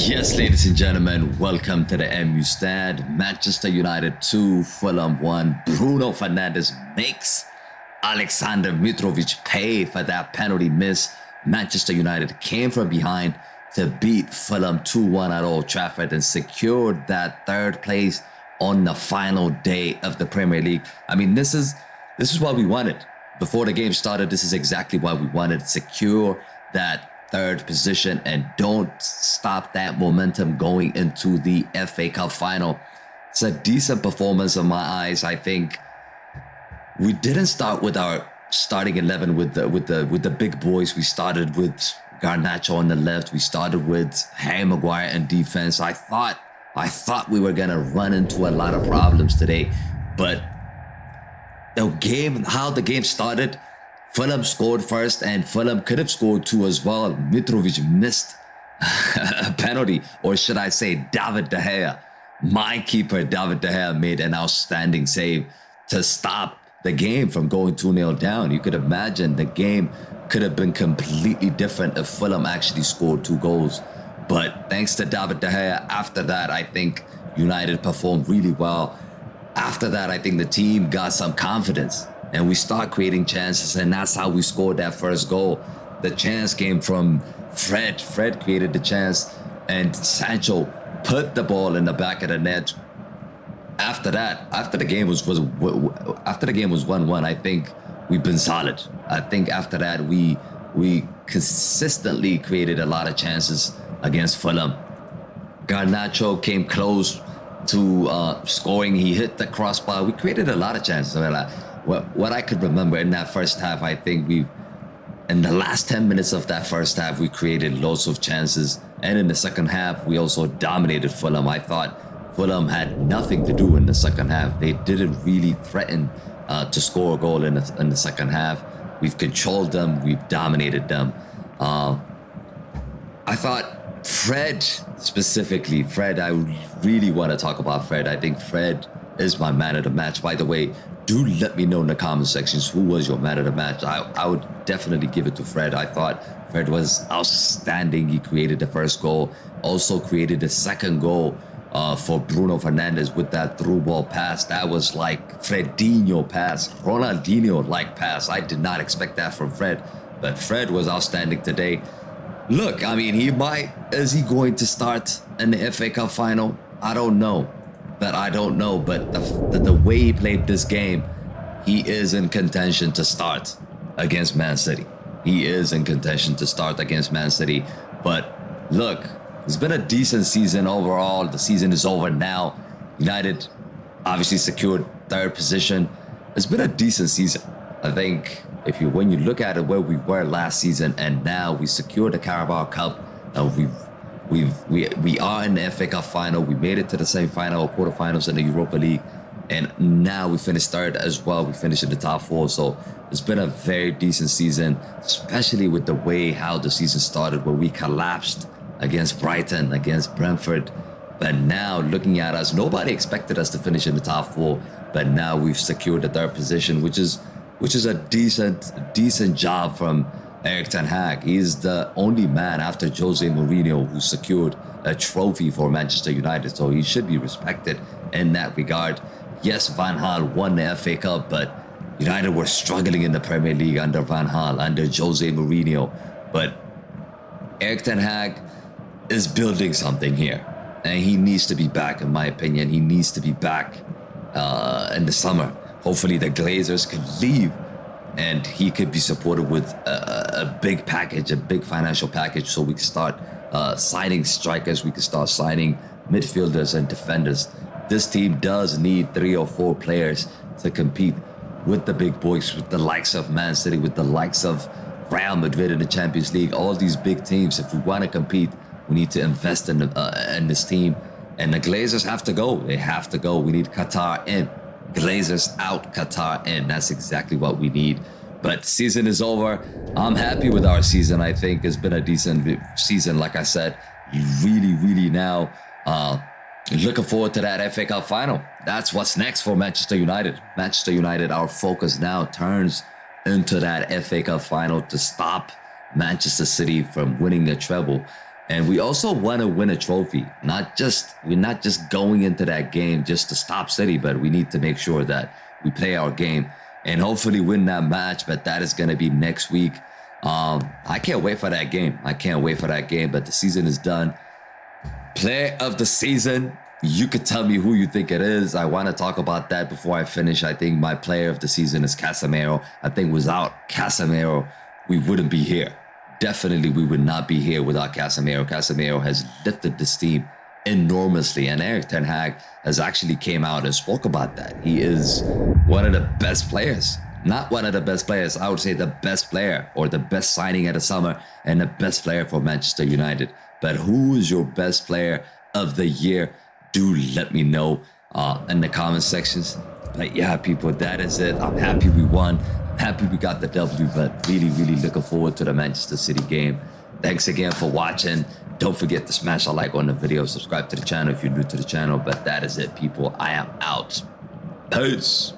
Yes, ladies and gentlemen, welcome to the MU stand. Manchester United 2, Fulham 1. Bruno Fernandes makes Alexander Mitrovic pay for that penalty miss. Manchester United came from behind to beat Fulham 2-1 at Old Trafford and secured that third place on the final day of the Premier League. I mean, this is what we wanted. Before the game started, this is exactly what we wanted. Secure that third position and don't stop that momentum going into the FA Cup final. It's a decent performance in my eyes. I think we didn't start with our starting 11 with the big boys. We started with Garnacho on the left. We started with Harry Maguire in defense. I thought we were gonna run into a lot of problems today, but how the game started, Fulham scored first, and Fulham could have scored two as well. Mitrovic missed a penalty, or should I say David De Gea. My keeper, David De Gea, made an outstanding save to stop the game from going 2-0 down. You could imagine the game could have been completely different if Fulham actually scored two goals. But thanks to David De Gea, after that, I think United performed really well. After that, I think the team got some confidence and we start creating chances, and that's how we scored that first goal. The chance came from Fred. Fred created the chance, and Sancho put the ball in the back of the net. After that, after the game was 1-1, I think we've been solid. I think after that, we consistently created a lot of chances against Fulham. Garnacho came close to scoring. He hit the crossbar. We created a lot of chances. I mean, what I could remember in that first half, I think in the last 10 minutes of that first half, we created lots of chances. And in the second half, we also dominated Fulham. I thought Fulham had nothing to do in the second half. They didn't really threaten to score a goal in the second half. We've controlled them. We've dominated them. I thought Fred, specifically, I really want to talk about Fred. I think Fred is my man of the match. By the way, do let me know in the comment sections who was your man of the match. I would definitely give it to Fred. I thought Fred was outstanding. He created the first goal, also created the second goal for Bruno Fernandes with that through ball pass. That was like Fredinho pass, Ronaldinho-like pass. I did not expect that from Fred, but Fred was outstanding today. Look, I mean, is he going to start in the FA Cup final? I don't know. But the way he played this game, he is in contention to start against Man City. He is in contention to start against Man City. But look, it's been a decent season overall. The season is over now. United obviously secured third position. It's been a decent season. I think when you look at it where we were last season and now we secured the Carabao Cup, we are in the FA Cup final. We made it to the semi-final or quarterfinals in the Europa League, and now we finished third as well. We finished in the top four, so it's been a very decent season, especially with the way how the season started, where we collapsed against Brighton, against Brentford. But now, looking at us, nobody expected us to finish in the top four, but now we've secured the third position, which is a decent job from Erik ten Hag. He's the only man after Jose Mourinho who secured a trophy for Manchester United, so he should be respected in that regard. Yes, Van Gaal won the FA Cup, but United were struggling in the Premier League under Van Gaal, under Jose Mourinho. But Erik ten Hag is building something here, and he needs to be back, in my opinion. He needs to be back in the summer. Hopefully the Glazers could leave and he could be supported with a big package, a big financial package, so we can start signing strikers, we can start signing midfielders and defenders. This team does need 3 or 4 players to compete with the big boys, with the likes of Man City, with the likes of Real Madrid in the Champions League, all these big teams. If we want to compete, we need to invest in this team. And the Glazers have to go. They have to go. We need Qatar in. Glazers out, Qatar in. That's exactly what we need. But season is over. I'm happy with our season. I think it's been a decent season. Like I said, really now looking forward to that FA Cup final. That's what's next for Manchester United. Manchester United, our focus now turns into that FA Cup final to stop Manchester City from winning the treble. And we also want to win a trophy. We're not just going into that game just to stop City, but we need to make sure that we play our game and hopefully win that match. But that is going to be next week. I can't wait for that game. But the season is done. Player of the season. You could tell me who you think it is. I want to talk about that before I finish. I think my player of the season is Casemiro. I think without Casemiro, we wouldn't be here. Definitely, we would not be here without Casemiro. Casemiro has lifted this team enormously, and Erik ten Hag has actually came out and spoke about that. He is one of the best players. Not one of the best players. I would say the best player or the best signing of the summer and the best player for Manchester United. But who is your best player of the year? Do let me know in the comment sections. But yeah, people, that is it. I'm happy we won. Happy we got the W, but really, really looking forward to the Manchester City game. Thanks again for watching. Don't forget to smash a like on the video. Subscribe to the channel if you're new to the channel. But that is it, people. I am out. Peace.